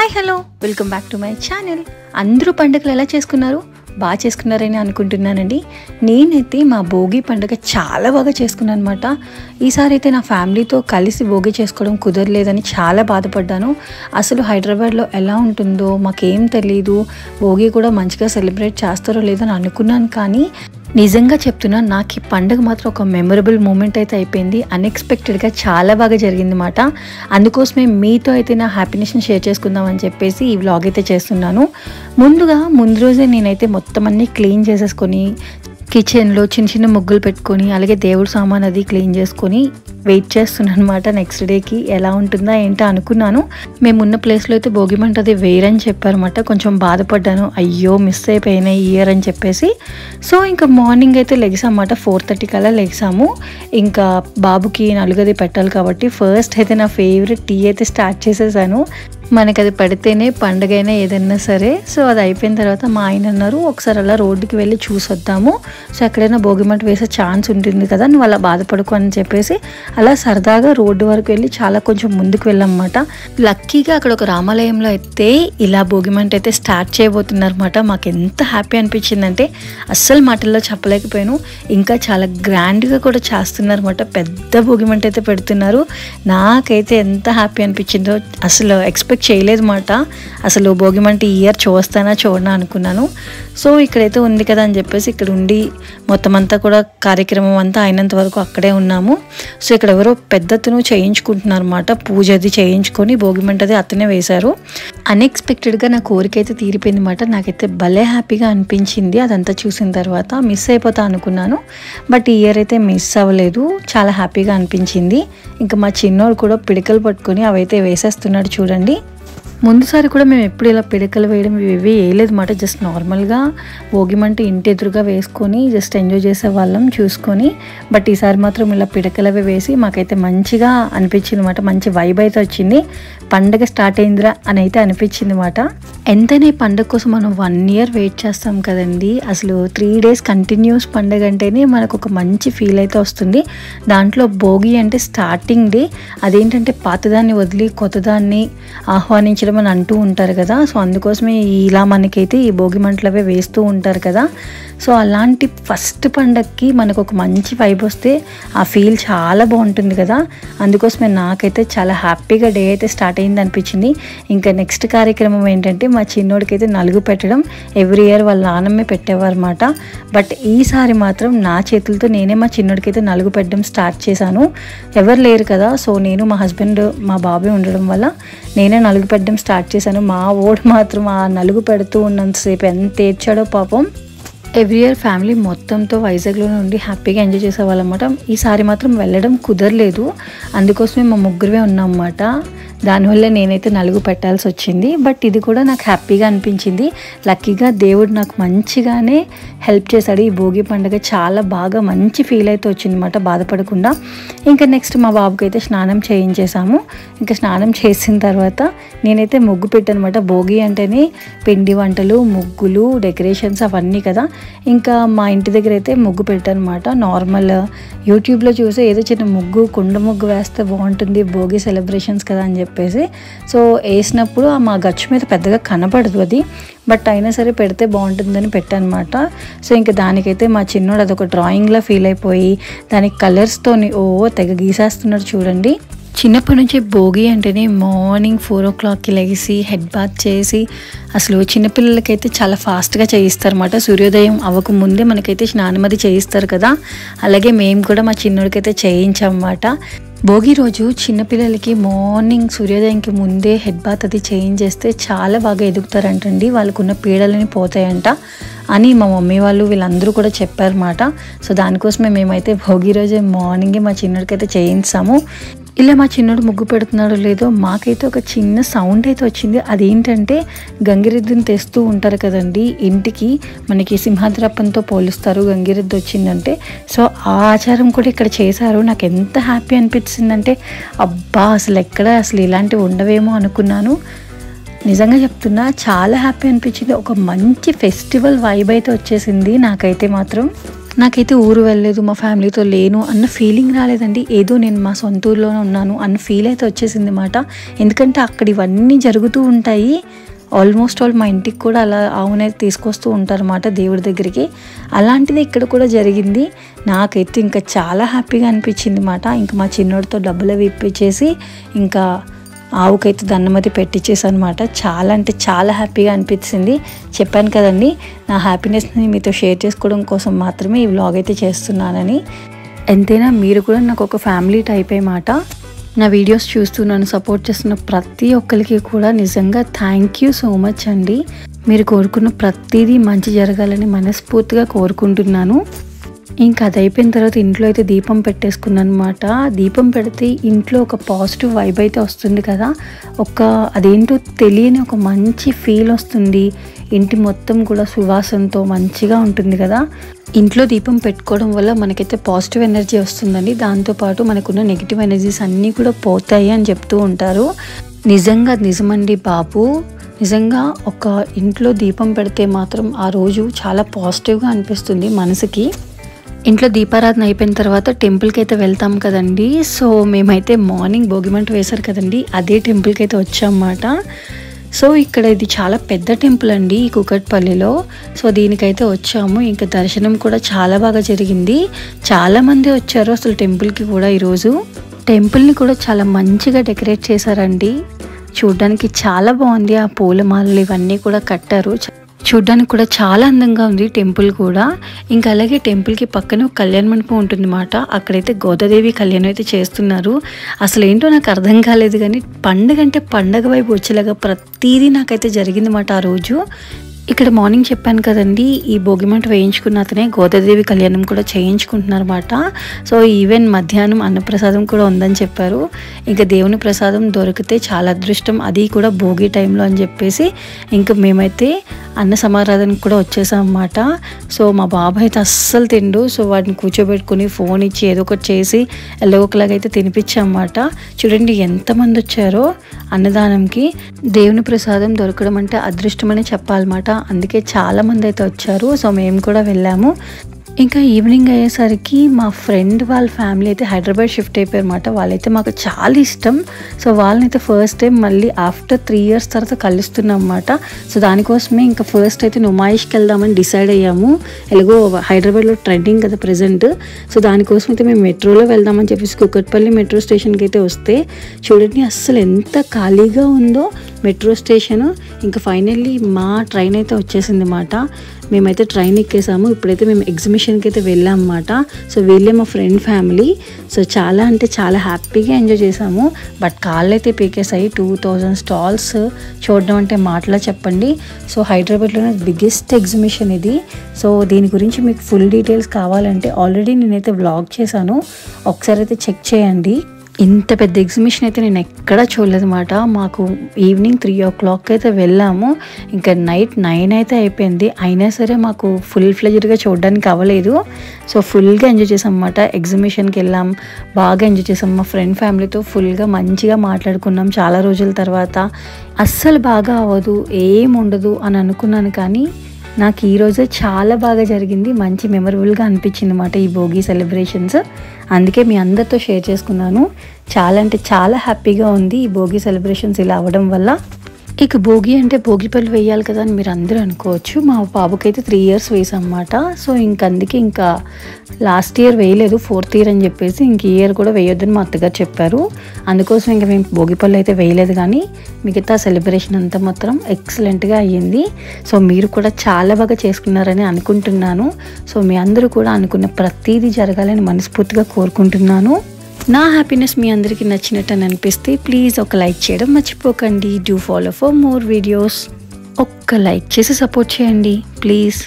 Hi hello welcome back to my channel. అందరూ పండుగలు ఎలా చేసుకున్నారు? బాగా చేసుకున్నారని అనుకుంటున్నానండి. నేనైతే మా భోగి పండుగ చాలా బాగా చేసుకున్నాను అనమాట. ఈసారి అయితే నా ఫ్యామిలీతో కలిసి భోగి చేసుకోవడం కుదరలేదని చాలా బాధపడ్డాను. అసలు హైదరాబాద్లో ఎలా ఉంటుందో మాకేం తెలీదు, భోగి కూడా మంచిగా సెలబ్రేట్ చేస్తారో లేదో అని అనుకున్నాను. కానీ నిజంగా చెప్తున్నా, నాకు ఈ పండుగ మాత్రం ఒక మెమరబుల్ మూమెంట్ అయితే అయిపోయింది. అన్ఎక్స్పెక్టెడ్గా చాలా బాగా జరిగింది అన్నమాట. అందుకోసమే మీతో అయితే నా హ్యాపీనెస్ని షేర్ చేసుకుందామని చెప్పేసి ఈ వ్లాగ్ అయితే చేస్తున్నాను. ముందు రోజే నేనైతే మొత్తం అన్నీ క్లీన్ చేసేసుకొని కిచెన్లో చిన్న చిన్న ముగ్గులు పెట్టుకొని అలాగే దేవుడు సామాన్ అది క్లీన్ చేసుకొని వెయిట్ చేస్తున్నాను అనమాట. నెక్స్ట్ డేకి ఎలా ఉంటుందా ఏంటో అనుకున్నాను. మేమున్న ప్లేస్లో అయితే భోగి మంట అది వేరని చెప్పారన్నమాట. కొంచెం బాధపడ్డాను, అయ్యో మిస్ అయిపోయినాయి ఈ ఇయర్ అని చెప్పేసి. సో ఇంకా మార్నింగ్ అయితే లెగిసామన్నమాట. 4:30 కల్లా లెగిసాము. ఇంకా బాబుకి నలుగది పెట్టాలి కాబట్టి ఫస్ట్ అయితే నా ఫేవరెట్ టీ అయితే స్టార్ట్ చేసేసాను. మనకి అది పడితేనే పండుగ అయినా ఏదైనా సరే. సో అది అయిపోయిన తర్వాత మా ఆయన అన్నారు, ఒకసారి అలా రోడ్డుకి వెళ్ళి చూసొద్దాము, సో ఎక్కడైనా భోగిమంట వేసే ఛాన్స్ ఉంటుంది కదా, నువ్వు అలా బాధపడుకో అని చెప్పేసి అలా సరదాగా రోడ్డు వరకు వెళ్ళి చాలా కొంచెం ముందుకు వెళ్ళామన్నమాట. లక్కీగా అక్కడ ఒక రామాలయంలో అయితే ఇలా భోగిమంట అయితే స్టార్ట్ చేయబోతున్నారన్నమాట. మాకు ఎంత హ్యాపీ అనిపించిందంటే అస్సలు మాటల్లో చెప్పలేకపోయాను. ఇంకా చాలా గ్రాండ్గా కూడా చేస్తున్నారన్నమాట. పెద్ద భోగిమంట అయితే పెడుతున్నారు. నాకైతే ఎంత హ్యాపీ అనిపించిందో అసలు ఎక్స్పెక్ట్ చేయలేదు మాట. అసలు భోగిమంట ఈ ఇయర్ చూస్తానా చూడనా అనుకున్నాను. సో ఇక్కడైతే ఉంది కదా అని చెప్పేసి ఇక్కడ ఉండి మొత్తం అంతా కూడా కార్యక్రమం అంతా అయినంత వరకు అక్కడే ఉన్నాము. సో ఇక్కడ ఎవరో పెద్దతను చేయించుకుంటున్నారు అన్నమాట. పూజ అది చేయించుకొని భోగిమంట అది అతనే వేశారు. అన్ఎక్స్పెక్టెడ్గా నా కోరిక అయితే తీరిపోయింది అన్నమాట. నాకైతే భలే హ్యాపీగా అనిపించింది అదంతా చూసిన తర్వాత. మిస్ అయిపోతా అనుకున్నాను, బట్ ఈ ఇయర్ అయితే మిస్ అవ్వలేదు. చాలా హ్యాపీగా అనిపించింది. ఇంకా మా చిన్నోడు కూడా పిడికలు పట్టుకొని అవైతే వేసేస్తున్నాడు చూడండి. ముందుసారి కూడా మేము ఎప్పుడు ఇలా పిడకలు వేయడం ఇవి వేయలేదు మాట. జస్ట్ నార్మల్గా భోగిమంట ఇంటి ఎదురుగా వేసుకొని జస్ట్ ఎంజాయ్ చేసే వాళ్ళం చూసుకొని. బట్ ఈసారి మాత్రం ఇలా పిడకలవి వేసి మాకైతే మంచిగా అనిపించింది మాట. మంచి వైబ్ అయితే వచ్చింది. పండగ స్టార్ట్ అయిందిరా అని అయితే అనిపించింది మాట. ఎంతైనా ఈ పండగ కోసం మనం 1 year వెయిట్ చేస్తాం కదండి. అసలు 3 days కంటిన్యూస్ పండగ అంటేనే మనకు ఒక మంచి ఫీల్ అయితే వస్తుంది. దాంట్లో భోగి అంటే స్టార్టింగ్ డే. అదేంటంటే పాతదాన్ని వదిలి కొత్తదాన్ని ఆహ్వానించడం అని అంటూ ఉంటారు కదా. సో అందుకోసమే ఇలా మనకైతే ఈ భోగి మంటలవే వేస్తూ ఉంటారు కదా. సో అలాంటి ఫస్ట్ పండగకి మనకు ఒక మంచి వైబ్ వస్తే ఆ ఫీల్ చాలా బాగుంటుంది కదా. అందుకోసమే నాకైతే చాలా హ్యాపీగా డే అయితే స్టార్ట్ అయింది అనిపించింది. ఇంకా నెక్స్ట్ కార్యక్రమం ఏంటంటే మా చిన్నోడికైతే నలుగు పెట్టడం. ఎవ్రీ ఇయర్ వాళ్ళ నాన్నమ్మే పెట్టేవారు అన్నమాట. బట్ ఈసారి మాత్రం నా చేతులతో నేనే మా చిన్నోడికైతే నలుగు పెట్టడం స్టార్ట్ చేశాను. ఎవరు లేరు కదా, సో నేను మా హస్బెండ్ మా బాబే ఉండడం వల్ల నేనే నలుగు పెట్టడం స్టార్ట్ చేశాను. మా ఓడు మాత్రం ఆ నలుగు పెడుతూ ఉన్నంతసేపు ఎంత ఏడ్చాడో పాపం. ఎవ్రీ ఇయర్ ఫ్యామిలీ మొత్తంతో వైజాగ్లో నుండి హ్యాపీగా ఎంజాయ్ చేసేవాళ్ళం అన్నమాట. ఈసారి మాత్రం వెళ్ళడం కుదరలేదు. అందుకోసమే మా ముగ్గురువే ఉన్నాం అన్నమాట. దానివల్ల నేనైతే నలుగు పెట్టాల్సి వచ్చింది. బట్ ఇది కూడా నాకు హ్యాపీగా అనిపించింది. లక్కీగా దేవుడు నాకు మంచిగానే హెల్ప్ చేశాడు. ఈ భోగి పండుగ చాలా బాగా మంచి ఫీల్ అయితే వచ్చింది అన్నమాట, బాధపడకుండా. ఇంకా నెక్స్ట్ మా బాబుకి అయితే స్నానం చేయించేసాము. ఇంకా స్నానం చేసిన తర్వాత నేనైతే ముగ్గు పెట్టాను అనమాట. భోగి అంటేనే పిండి వంటలు, ముగ్గులు, డెకరేషన్స్ అవన్నీ కదా. ఇంకా మా ఇంటి దగ్గర అయితే ముగ్గు పెట్టాను అనమాట. నార్మల్ యూట్యూబ్లో చూసి ఏదో చిన్న ముగ్గు, కుండ ముగ్గు వేస్తే బాగుంటుంది భోగి సెలబ్రేషన్స్ కదా అని చెప్పేసి. సో వేసినప్పుడు మా గచ్చు మీద పెద్దగా కనపడదు అది, బట్ అయినా సరే పెడితే బాగుంటుందని పెట్టాను అనమాట. సో ఇంకా దానికైతే మా చిన్నోడు అదొక డ్రాయింగ్లా ఫీల్ అయిపోయి దానికి కలర్స్తోని తెగ గీసేస్తున్నాడు చూడండి. చిన్నప్పటి నుంచి భోగి అంటేనే మార్నింగ్ 4 o'clockకి లెగిసి హెడ్ బాత్ చేసి అసలు చిన్నపిల్లలకైతే చాలా ఫాస్ట్గా చేయిస్తారు అన్నమాట. సూర్యోదయం అవ్వక ముందే మనకైతే స్నానం అది చేయిస్తారు కదా. అలాగే మేము కూడా మా చిన్నోడికైతే చేయించామన్నమాట. భోగి రోజు చిన్నపిల్లలకి మార్నింగ్ సూర్యోదయంకి ముందే హెడ్ బాత్ అది చేయించేస్తే చాలా బాగా ఎదుగుతారంటండి, వాళ్ళకున్న పీడలని పోతాయంట అని మా మమ్మీ వాళ్ళు వీళ్ళందరూ కూడా చెప్పారన్నమాట. సో దానికోసమే మేమైతే భోగి రోజే మార్నింగే మా చిన్నోడికైతే చేయించాము. ఇలా మా చిన్నోడు ముగ్గు పెడుతున్నాడో లేదో మాకైతే ఒక చిన్న సౌండ్ అయితే వచ్చింది. అదేంటంటే గంగిరెద్దుని తెస్తూ ఉంటారు కదండి ఇంటికి, మనకి సింహాద్రప్పంతో పోలుస్తారు గంగిరెద్దు వచ్చిందంటే. సో ఆ ఆచారం కూడా ఇక్కడ చేశారు. నాకు ఎంత హ్యాపీ అనిపించిందంటే అబ్బా అసలు ఇలాంటివి ఉండవేమో అనుకున్నాను. నిజంగా చెప్తున్నా, చాలా హ్యాపీ అనిపించింది. ఒక మంచి ఫెస్టివల్ వైబ్ అయితే వచ్చేసింది నాకైతే మాత్రం. నాకైతే ఊరు వెళ్ళలేదు, మా ఫ్యామిలీతో లేను అన్న ఫీలింగ్ రాలేదండి. ఏదో నేను మా సొంత ఊర్లోనే ఉన్నాను అన్న ఫీల్ అయితే వచ్చేసింది అన్నమాట. ఎందుకంటే అక్కడ ఇవన్నీ జరుగుతూ ఉంటాయి. ఆల్మోస్ట్ ఆల్ మా ఇంటికి కూడా అలా ఆవునైతే తీసుకొస్తూ ఉంటారన్నమాట దేవుడి దగ్గరికి. అలాంటిది ఇక్కడ కూడా జరిగింది. నాకైతే ఇంకా చాలా హ్యాపీగా అనిపించింది అన్నమాట. ఇంకా మా చిన్నోడితో డబ్బులు అవి ఇప్పించేసి ఇంకా ఆవుకైతే దండమతి పెట్టించేసాను అనమాట. చాలా అంటే చాలా హ్యాపీగా అనిపించింది. చెప్పాను కదండి, నా హ్యాపీనెస్ని మీతో షేర్ చేసుకోవడం కోసం మాత్రమే ఈ వ్లాగ్ అయితే చేస్తున్నానని. ఎంతైనా మీరు కూడా నాకు ఒక ఫ్యామిలీ టైప్ అన్నమాట. నా వీడియోస్ చూస్తూ నన్ను సపోర్ట్ చేస్తున్న ప్రతి ఒక్కరికి కూడా నిజంగా థ్యాంక్ యూ సో మచ్ అండి. మీరు కోరుకున్న ప్రతిదీ మంచి జరగాలని మనస్ఫూర్తిగా కోరుకుంటున్నాను. ఇంకా అది అయిపోయిన తర్వాత ఇంట్లో అయితే దీపం పెట్టేసుకున్నాను అనమాట. దీపం పెడితే ఇంట్లో ఒక పాజిటివ్ వైబ్ అయితే వస్తుంది కదా, అదేంటో తెలియని ఒక మంచి ఫీల్ వస్తుంది. ఇంటి మొత్తం కూడా సువాసనతో మంచిగా ఉంటుంది కదా. ఇంట్లో దీపం పెట్టుకోవడం వల్ల మనకైతే పాజిటివ్ ఎనర్జీ వస్తుందండి. దాంతోపాటు మనకున్న నెగిటివ్ ఎనర్జీస్ అన్నీ కూడా పోతాయి అని చెప్తూ ఉంటారు. నిజంగా నిజమండి బాబు. నిజంగా ఒక ఇంట్లో దీపం పెడితే మాత్రం ఆ రోజు చాలా పాజిటివ్గా అనిపిస్తుంది మనసుకి. ఇంట్లో దీపారాధన అయిపోయిన తర్వాత టెంపుల్కి అయితే వెళ్తాం కదండి. సో మేమైతే మార్నింగ్ భోగిమంట వేశారు కదండి, అదే టెంపుల్కి అయితే వచ్చామన్నమాట. సో ఇక్కడ ఇది చాలా పెద్ద టెంపుల్ అండి ఈ కూకట్పల్లిలో. సో దీనికైతే వచ్చాము. ఇంకా దర్శనం కూడా చాలా బాగా జరిగింది. చాలామంది వచ్చారు అసలు టెంపుల్కి కూడా. ఈరోజు టెంపుల్ని కూడా చాలా మంచిగా డెకరేట్ చేశారండి. చూడ్డానికి చాలా బాగుంది. ఆ పూలమాలలు ఇవన్నీ కూడా కట్టారు. చూడ్డానికి కూడా చాలా అందంగా ఉంది టెంపుల్ కూడా. ఇంకా అలాగే టెంపుల్కి పక్కన ఒక కళ్యాణ మండపం ఉంటుంది అన్నమాట. అక్కడైతే గోదాదేవి కళ్యాణం అయితే చేస్తున్నారు. అసలు ఏంటో నాకు అర్థం కాలేదు, కానీ పండగ అంటే పండగ వైపు వచ్చేలాగా ప్రతిదీ నాకైతే జరిగిందన్నమాట ఆ రోజు. ఇక్కడ మార్నింగ్ చెప్పాను కదండి, ఈ భోగిమంట వేయించుకున్న అతనే గోదాదేవి కళ్యాణం కూడా చేయించుకుంటున్నారు అన్నమాట. సో ఈవెన్ మధ్యాహ్నం అన్నప్రసాదం కూడా ఉందని చెప్పారు. ఇంకా దేవుని ప్రసాదం దొరికితే చాలా అదృష్టం, అది కూడా భోగి టైంలో అని చెప్పేసి ఇంకా మేమైతే అన్న సమారాధనకు కూడా వచ్చేసాం అన్నమాట. సో మా బాబాయ్ అయితే అస్సలు తిండు. సో వాటిని కూర్చోబెట్టుకుని ఫోన్ ఇచ్చి ఏదో ఒకటి చేసి ఎల్లగొకలాగైతే తినిపించామన్నమాట. చూడండి ఎంతమంది వచ్చారో అన్నదానంకి. దేవుని ప్రసాదం దొరకడం అంటే అదృష్టమని చెప్పాలన్నమాట. అందుకే చాలా మంది అయితే వచ్చారు. సో మేము కూడా వెళ్ళాము. ఇంకా ఈవినింగ్ అయ్యేసరికి మా ఫ్రెండ్ వాళ్ళ ఫ్యామిలీ అయితే హైదరాబాద్ షిఫ్ట్ అయిపోయారు అన్నమాట. వాళ్ళైతే మాకు చాలా ఇష్టం. సో వాళ్ళనైతే ఫస్ట్ టైం మళ్ళీ ఆఫ్టర్ 3 years తర్వాత కలుస్తున్నాం అన్నమాట. సో దానికోసమే ఇంకా ఫస్ట్ అయితే నుమాయిష్కి వెళ్దామని డిసైడ్ అయ్యాము. ఎలాగో హైదరాబాద్లో ట్రెండింగ్ కదా ప్రజెంట్. సో దానికోసం అయితే మేము మెట్రోలో వెళ్దామని చెప్పేసి కూకట్పల్లి మెట్రో స్టేషన్కి అయితే వస్తే చూడండి అస్సలు ఎంత ఖాళీగా ఉందో మెట్రో స్టేషన్. ఇంకా ఫైనల్లీ మా ట్రైన్ అయితే వచ్చేసింది అన్నమాట. మేమైతే ట్రైన్ ఎక్కేసాము. ఇప్పుడైతే మేము ఎగ్జిబిషన్కి అయితే వెళ్ళాం అన్నమాట. సో వీళ్ళే మా ఫ్రెండ్ ఫ్యామిలీ. సో చాలా అంటే చాలా హ్యాపీగా ఎంజాయ్ చేసాము. బట్ కాళ్ళు అయితే పీకేసాయి. 2000 స్టాల్స్ చూడడం అంటే మాటలా చెప్పండి. సో హైదరాబాద్లోనే బిగ్గెస్ట్ ఎగ్జిబిషన్ ఇది. సో దీని గురించి మీకు ఫుల్ డీటెయిల్స్ కావాలంటే ఆల్రెడీ నేనైతే వ్లాగ్ చేశాను, ఒకసారి అయితే చెక్ చేయండి. ఇంత పెద్ద ఎగ్జిబిషన్ అయితే నేను ఎక్కడా చూడలేదన్నమాట. మాకు ఈవినింగ్ 3 o'clock అయితే వెళ్ళాము. ఇంకా నైట్ 9 అయితే అయిపోయింది. అయినా సరే మాకు ఫుల్ ఫ్లెజ్డ్గా చూడడానికి అవ్వలేదు. సో ఫుల్గా ఎంజాయ్ చేసాం అన్నమాట. ఎగ్జిబిషన్కి వెళ్ళాం, బాగా ఎంజాయ్ చేసాం. మా ఫ్రెండ్ ఫ్యామిలీతో ఫుల్గా మంచిగా మాట్లాడుకున్నాం చాలా రోజుల తర్వాత. అస్సలు బాగా అవ్వదు, ఏం ఉండదు అని అనుకున్నాను, కానీ నాకు ఈరోజే చాలా బాగా జరిగింది. మంచి మెమరబుల్గా అనిపించింది అన్నమాట ఈ భోగి సెలబ్రేషన్స్. అందుకే మీ అందరితో షేర్ చేసుకున్నాను. చాలా అంటే చాలా హ్యాపీగా ఉంది ఈ భోగి సెలబ్రేషన్స్ ఇలా అవ్వడం వల్ల. ఇక భోగి అంటే భోగిపళ్ళు వేయాలి కదా అని మీరు అందరూ అనుకోవచ్చు. మా బాబుకైతే 3 years వేసాం అన్నమాట. సో అందుకే ఇంకా లాస్ట్ ఇయర్ వేయలేదు, 4th year అని చెప్పేసి ఇంక ఈ ఇయర్ కూడా వేయొద్దని మా అత్తగారు చెప్పారు. అందుకోసం ఇంకా మేము భోగిపళ్ళు అయితే వేయలేదు, కానీ మిగతా సెలబ్రేషన్ అంతా మాత్రం ఎక్సలెంట్గా అయ్యింది. సో మీరు కూడా చాలా బాగా చేసుకున్నారని అనుకుంటున్నాను. సో మీ అందరూ కూడా అనుకున్న ప్రతిదీ జరగాలని మనస్ఫూర్తిగా కోరుకుంటున్నాను. నా హ్యాపీనెస్ మీ అందరికీ నచ్చినట్టు అని అనిపిస్తే ప్లీజ్ ఒక లైక్ చేయడం మర్చిపోకండి. Do follow for more videos. ఒక్క లైక్ చేసి సపోర్ట్ చేయండి ప్లీజ్.